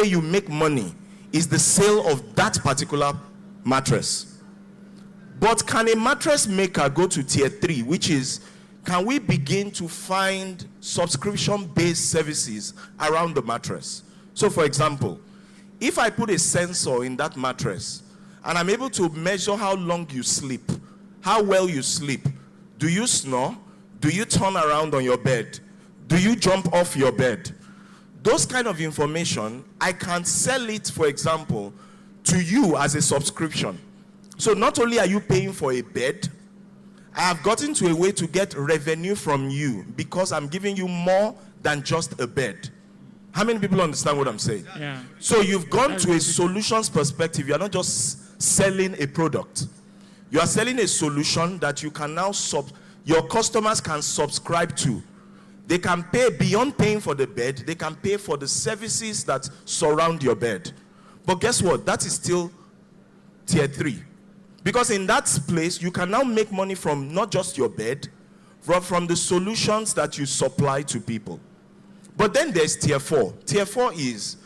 way you make money is the sale of that particular mattress. But can a mattress maker go to tier 3, which is, can we begin to find subscription-based services around the mattress? So for example, if I put a sensor in that mattress and I'm able to measure how long you sleep, how well you sleep, do you snore? Do you turn around on your bed? Do you jump off your bed? Those kind of information, I can sell it, for example, to you as a subscription. So not only are you paying for a bed, I have gotten to a way to get revenue from you because I'm giving you more than just a bed. How many people understand what I'm saying? Yeah. So you've gone to a solutions perspective. You're not just selling a product. You are selling a solution that you can now your customers can subscribe to. They can pay beyond paying for the bed. They can pay for the services that surround your bed. But guess what? That is still tier 3. Because in that place, you can now make money from not just your bed, from the solutions that you supply to people. But then there's tier 4. Tier 4 is,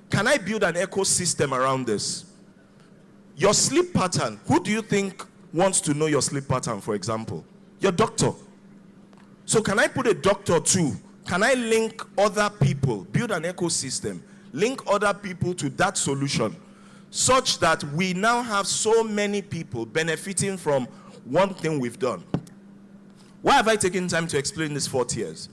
can I build an ecosystem around this? Your sleep pattern. Who do you think wants to know your sleep pattern, for example? Your doctor. So can I put a doctor too? Can I link other people, build an ecosystem, link other people to that solution, such that we now have so many people benefiting from one thing we've done? Why have I taken time to explain these 4 tiers?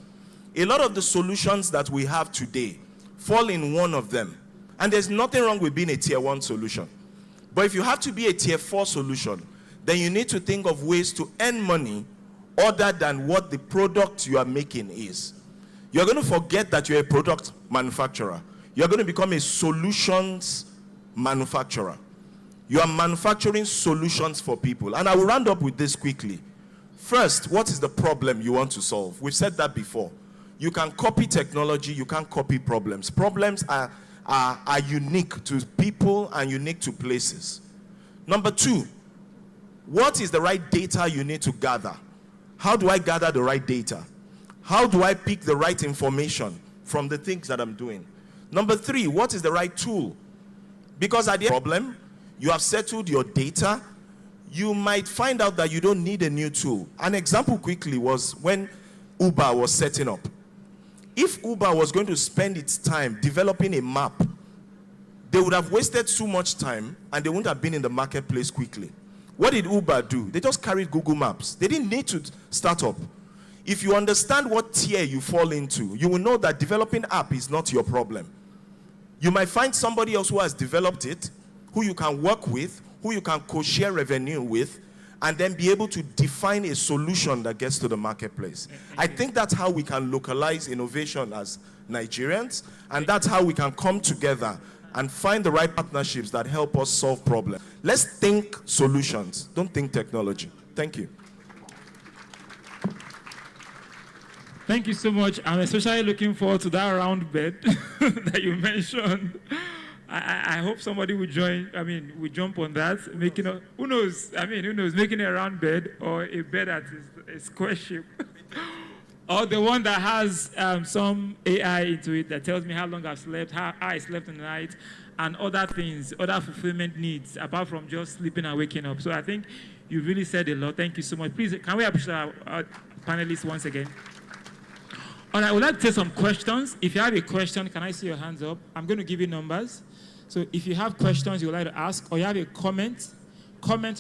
A lot of the solutions that we have today fall in one of them. And there's nothing wrong with being a tier 1 solution. But if you have to be a tier 4 solution, then you need to think of ways to earn money other than what the product you are making is. You're going to forget that you're a product manufacturer. You're going to become a solutions manufacturer. You are manufacturing solutions for people. And I will round up with this quickly. First, what is the problem you want to solve? We've said that before. You can copy technology, you can't copy problems. Problems are unique to people and unique to places. Number 2, what is the right data you need to gather? How do I gather the right data? How do I pick the right information from the things that I'm doing? Number 3, what is the right tool? Because at the problem, you have settled your data, you might find out that you don't need a new tool. An example quickly was when Uber was setting up. If Uber was going to spend its time developing a map, they would have wasted so much time and they wouldn't have been in the marketplace quickly. What did Uber do? They just carried Google Maps. They didn't need to start up. If you understand what tier you fall into, you will know that developing app is not your problem. You might find somebody else who has developed it, who you can work with, who you can co-share revenue with, and then be able to define a solution that gets to the marketplace. I think that's how we can localize innovation as Nigerians, and that's how we can come together and find the right partnerships that help us solve problems. Let's think solutions, don't think technology. Thank you. Thank you so much. I'm especially looking forward to that round bed that you mentioned. I hope somebody will join, will jump on that. Making who knows, making a round bed or a bed that is a square shape. Or the one that has some AI into it that tells me how long I've slept, how I slept in the night, and other things, other fulfillment needs, apart from just sleeping and waking up. So I think you really said a lot. Thank you so much. Please, can we appreciate our panelists once again? All right, I would like to take some questions. If you have a question, can I see your hands up? I'm going to give you numbers. So if you have questions you would like to ask, or you have a comment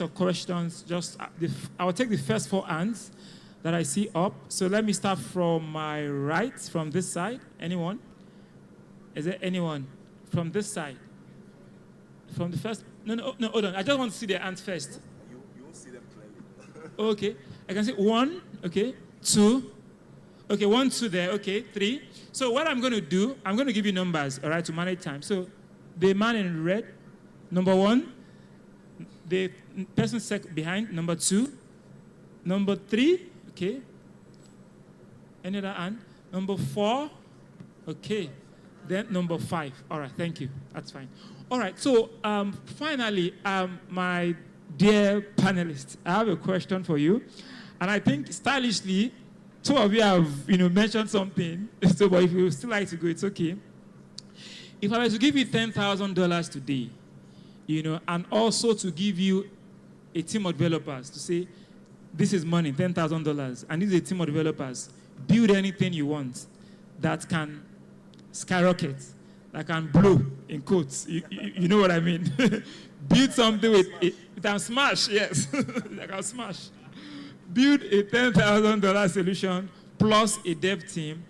or questions, I will take the first 4 hands that I see up. So let me start from my right, from this side. Anyone? Is there anyone from this side? From the first? No, hold on. I just want to see their hands first. You will see them clearly. Okay. I can see 1, okay, 2. Okay, 1, 2 there. Okay, 3. So what I'm going to do, I'm going to give you numbers, all right, to manage time. So the man in red, number 1. The person behind, number 2. Number 3, okay. Any other hand? Number 4, okay. Then number 5. All right, thank you. That's fine. All right, so finally, my dear panelists, I have a question for you. And I think stylishly, 2 of you have mentioned something. So, but if you still like to go, it's okay. If I were to give you $10,000 today, and also to give you a team of developers to say, this is money, $10,000, and this is a team of developers, build anything you want that can skyrocket, that can blow, in quotes. You know what I mean? Build something with it can smash, yes, that can smash. Build a $10,000 solution plus a dev team.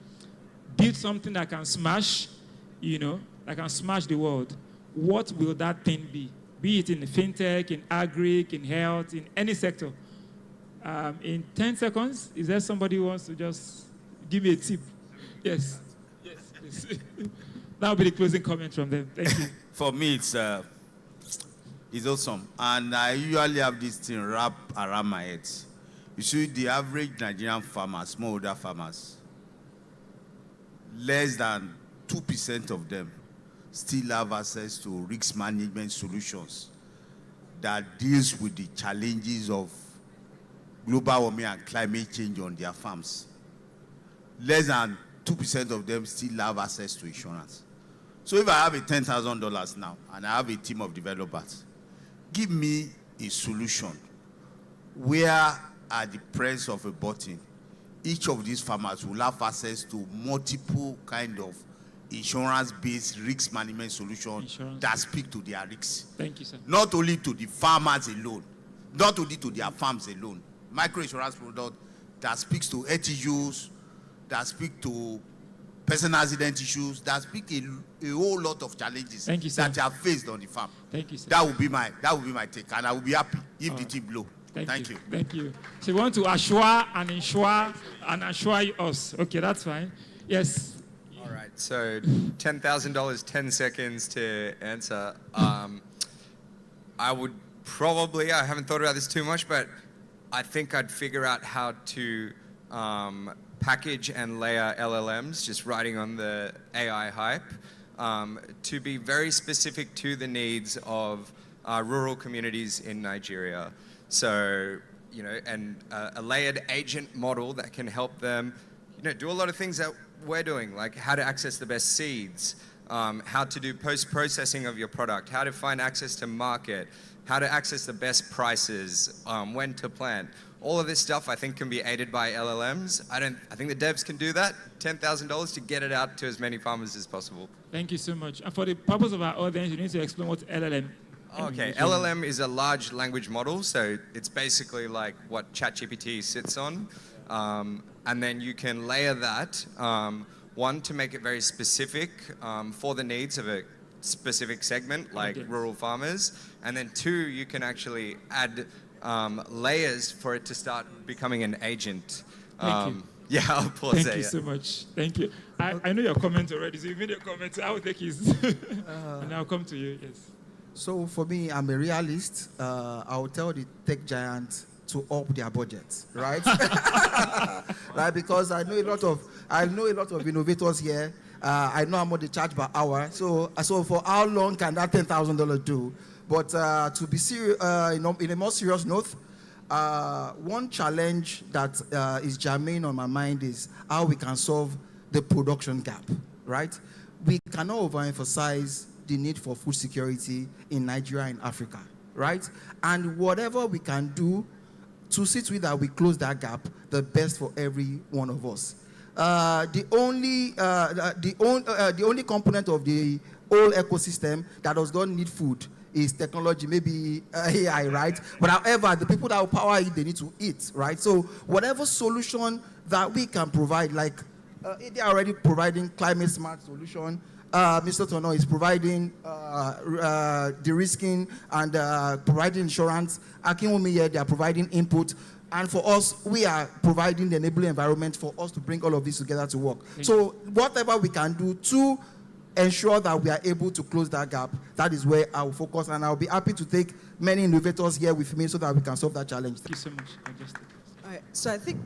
Build something that can smash, that can smash the world. What will that thing be? Be it in fintech, in agri, in health, in any sector. In 10 seconds, is there somebody who wants to just give me a tip? Yes. Yes, please. That will be the closing comment from them. Thank you. For me, it's awesome. And I usually have this thing wrapped around my head. You see, the average Nigerian farmer, smallholder farmers, less than 2% of them still have access to risk management solutions that deals with the challenges of global warming and climate change on their farms. Less than 2% of them still have access to insurance. So if I have a $10,000 now and I have a team of developers, give me a solution where at the press of a button, each of these farmers will have access to multiple kind of insurance-based risk management solutions that speak to their risks. Thank you, sir. Not only to the farmers alone, not only to their farms alone. Microinsurance product that speaks to health issues, that speak to personal accident issues, that speak a whole lot of challenges Thank you, sir. that are faced on the farm. Thank you, sir. That would be my take, and I will be happy if the team blow. Thank you. Thank you. So you want to assure and insure and assure us. Okay, that's fine. Yes. All right, so $10,000, 10 seconds to answer. I would probably, I haven't thought about this too much, but I think I'd figure out how to package and layer LLMs, just riding on the AI hype, to be very specific to the needs of rural communities in Nigeria. So, and a layered agent model that can help them, do a lot of things that we're doing, like how to access the best seeds, how to do post-processing of your product, how to find access to market, how to access the best prices, when to plant. All of this stuff I think can be aided by LLMs. I think the devs can do that. $10,000 to get it out to as many farmers as possible. Thank you so much. And for the purpose of our audience, you need to explain what LLM. Okay, LLM is a large language model, so it's basically like what ChatGPT sits on. And then you can layer that, one, to make it very specific for the needs of a specific segment, like rural farmers. And then two, you can actually add layers for it to start becoming an agent. Thank you. Yeah, I'll pause there. Thank you so much. Thank you. I know your comment already, so you made your comment. I will take his. And I'll come to you, yes. So for me, I'm a realist. I will tell the tech giants to up their budgets, right? Right, because I know a lot of innovators here. I know how much they charge per hour. So for how long can that $10,000 do? But to be serious, in a more serious note, one challenge that is germane on my mind is how we can solve the production gap, right? We cannot overemphasize the need for food security in Nigeria and Africa, right? And whatever we can do to see to it that we close that gap, the best for every one of us. The only component of the whole ecosystem that does not need food is technology, maybe AI, right? But however, the people that will power it, they need to eat, right? So whatever solution that we can provide, like they are already providing climate smart solution. Mr. Tono is providing de-risking and providing insurance. Akinwumi here, they are providing input. And for us, we are providing the enabling environment for us to bring all of this together to work. So whatever we can do to ensure that we are able to close that gap, that is where I will focus. And I'll be happy to take many innovators here with me so that we can solve that challenge. Thank you so much. All right. So I think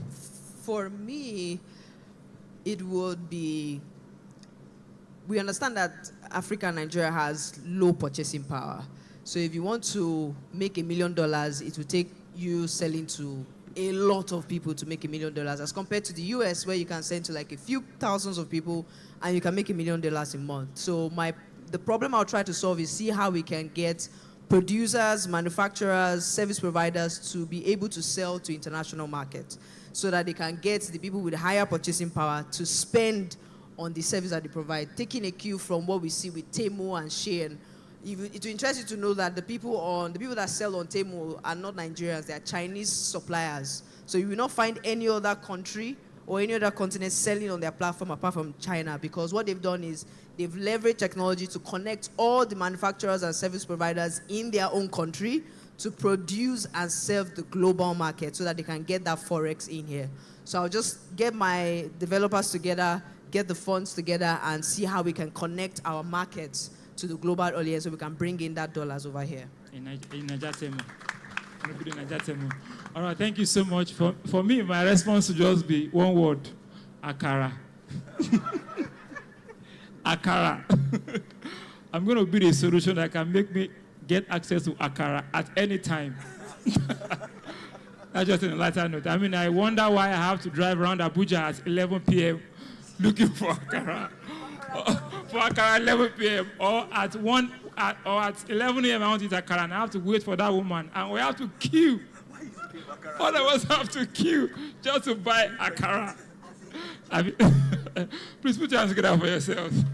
for me, it would be, we understand that Africa and Nigeria has low purchasing power. So if you want to make $1 million, it will take you selling to a lot of people to make $1 million, as compared to the US, where you can sell to like a few thousands of people and you can make $1 million a month. So the problem I'll try to solve is see how we can get producers, manufacturers, service providers to be able to sell to international markets so that they can get the people with higher purchasing power to spend on the service that they provide, taking a cue from what we see with Temu and Shein. It will interest you to know that the people that sell on Temu are not Nigerians, they are Chinese suppliers. So you will not find any other country or any other continent selling on their platform apart from China, because what they've done is they've leveraged technology to connect all the manufacturers and service providers in their own country to produce and serve the global market so that they can get that Forex in here. So I'll just get my developers together, get the funds together, and see how we can connect our markets to the global audience so we can bring in that dollars over here. All right, thank you so much. For me, my response would just be one word: Akara. Akara. I'm going to build a solution that can make me get access to Akara at any time. That's just in a lighter note. I mean, I wonder why I have to drive around Abuja at 11 p.m. looking for Akara. For Akara at 11 p.m. or at 11 a.m. I want to eat Akara and I have to wait for that woman and we have to queue. All of us have to queue just to buy Akara. I mean, please put your hands together for yourselves.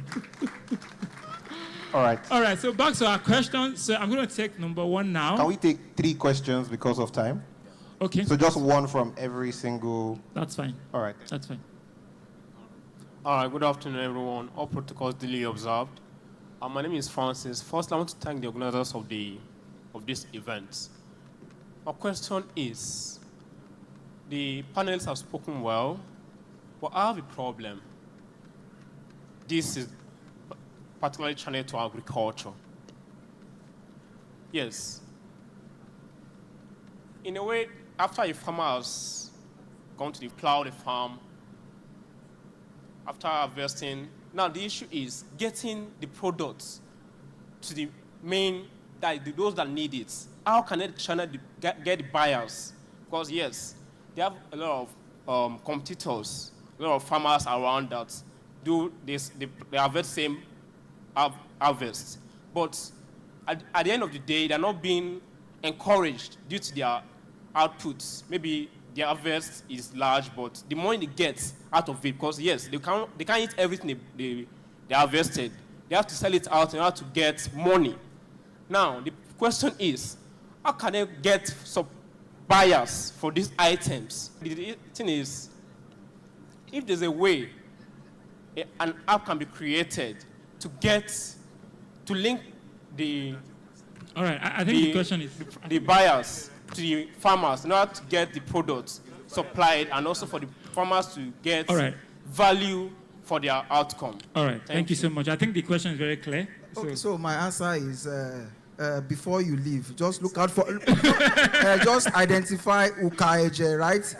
All right. All right, so back to our questions. So I'm going to take number one now. Can we take 3 questions because of time? Okay. So just one from every single... That's fine. All right. That's fine. All right, good afternoon, everyone. All protocols duly observed. My name is Francis. First, I want to thank the organizers of this event. My question is, the panelists have spoken well, but I have a problem. This is particularly channeled to agriculture. Yes. In a way, after a farmer has gone to plow the farm, after harvesting, now the issue is getting the products to the main, those that need it. How can it channel get the buyers? Because yes, they have a lot of competitors, a lot of farmers around that do this, they harvest same harvest. But at the end of the day, they're not being encouraged due to their outputs. Maybe their harvest is large, but the money they get out of it, because yes, they can't eat everything they harvested. They have to sell it out in order to get money. Now, the question is, how can they get some buyers for these items? The thing is, if there's a way an app can be created to link the... All right, I think the question is... the buyers to the farmers in order to get the products supplied and also for the farmers to get value for their outcome. All right, thank you so much. I think the question is very clear. Okay, so my answer is before you leave, just look out for, just identify Ukaeje, right?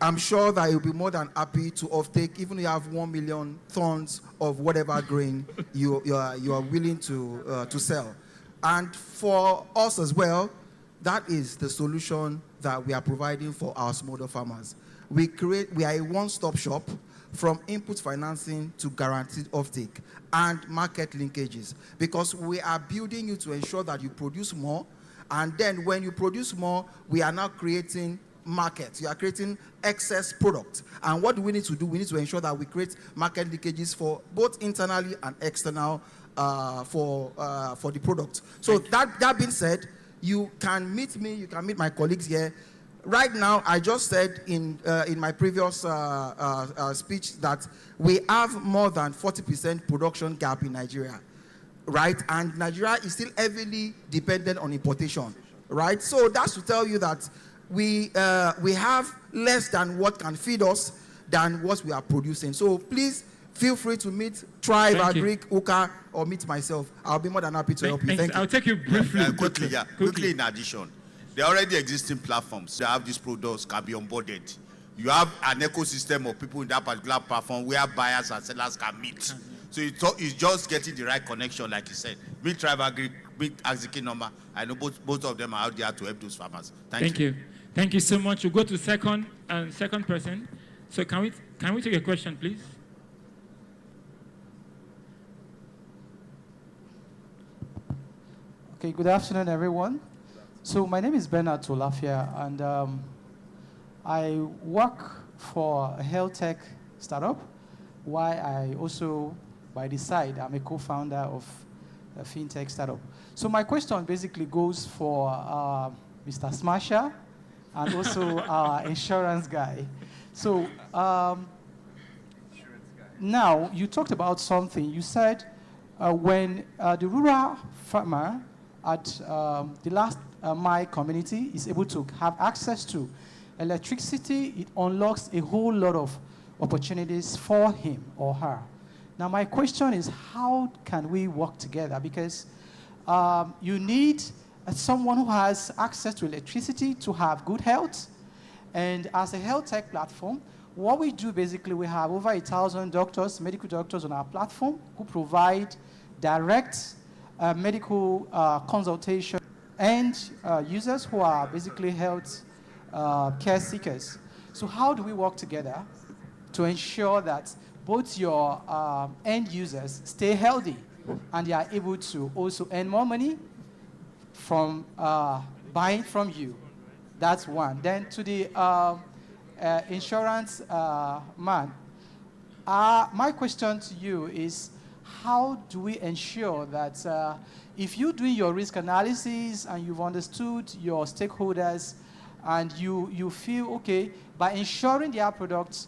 I'm sure that you'll be more than happy to offtake, even if you have 1 million tons of whatever grain you are willing to sell. And for us as well, that is the solution that we are providing for our smallholder farmers. We are a one-stop shop from input financing to guaranteed offtake and market linkages, because we are building you to ensure that you produce more, and then when you produce more, we are now creating markets. You are creating excess product. And what do we need to do? We need to ensure that we create market linkages for both internally and external for the product. So that being said, you can meet me, you can meet my colleagues here. Right now, I just said in my previous speech that we have more than 40% production gap in Nigeria, right? And Nigeria is still heavily dependent on importation, right? So that's to tell you that we have less than what can feed us than what we are producing. So please feel free to meet Tribe, Agric, Uka, or meet myself. I'll be more than happy to help you. Thank you. I'll take you briefly. Quickly in addition, there are already existing platforms that have these products can be onboarded. You have an ecosystem of people in that particular platform where buyers and sellers can meet. So it's just getting the right connection, like you said. Meet Tribe Agric, meet Axiki number. I know both of them are out there to help those farmers. Thank you. Thank you so much. We'll go to second person. So can we take a question, please? Okay, good afternoon, everyone. So my name is Bernard Tolafia, and I work for a health tech startup, while I also, by the side, I'm a co-founder of a fintech startup. So my question basically goes for Mr. Smasher and also our insurance guy. So now you talked about something. You said when the rural farmer at the last mile community is able to have access to electricity, it unlocks a whole lot of opportunities for him or her. Now my question is, how can we work together? Because you need someone who has access to electricity to have good health. And as a health tech platform, what we do basically, we have over 1,000 doctors, medical doctors on our platform who provide direct medical consultation and users who are basically health care seekers. So how do we work together to ensure that both your end users stay healthy and they are able to also earn more money from buying from you? That's one. Then to the insurance man, my question to you is, how do we ensure that if you're doing your risk analysis and you've understood your stakeholders and you feel, okay, by insuring their products,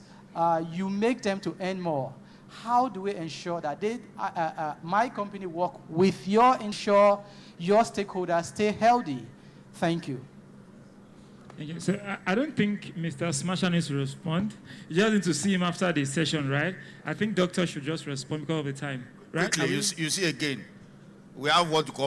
you make them to earn more, how do we ensure that my company work with ensure your stakeholders stay healthy? Thank you. Thank you. So I don't think Mr. Smasher needs to respond. You just need to see him after the session, right? I think doctor should just respond because of the time. Right? Quickly, you see again, we have what to call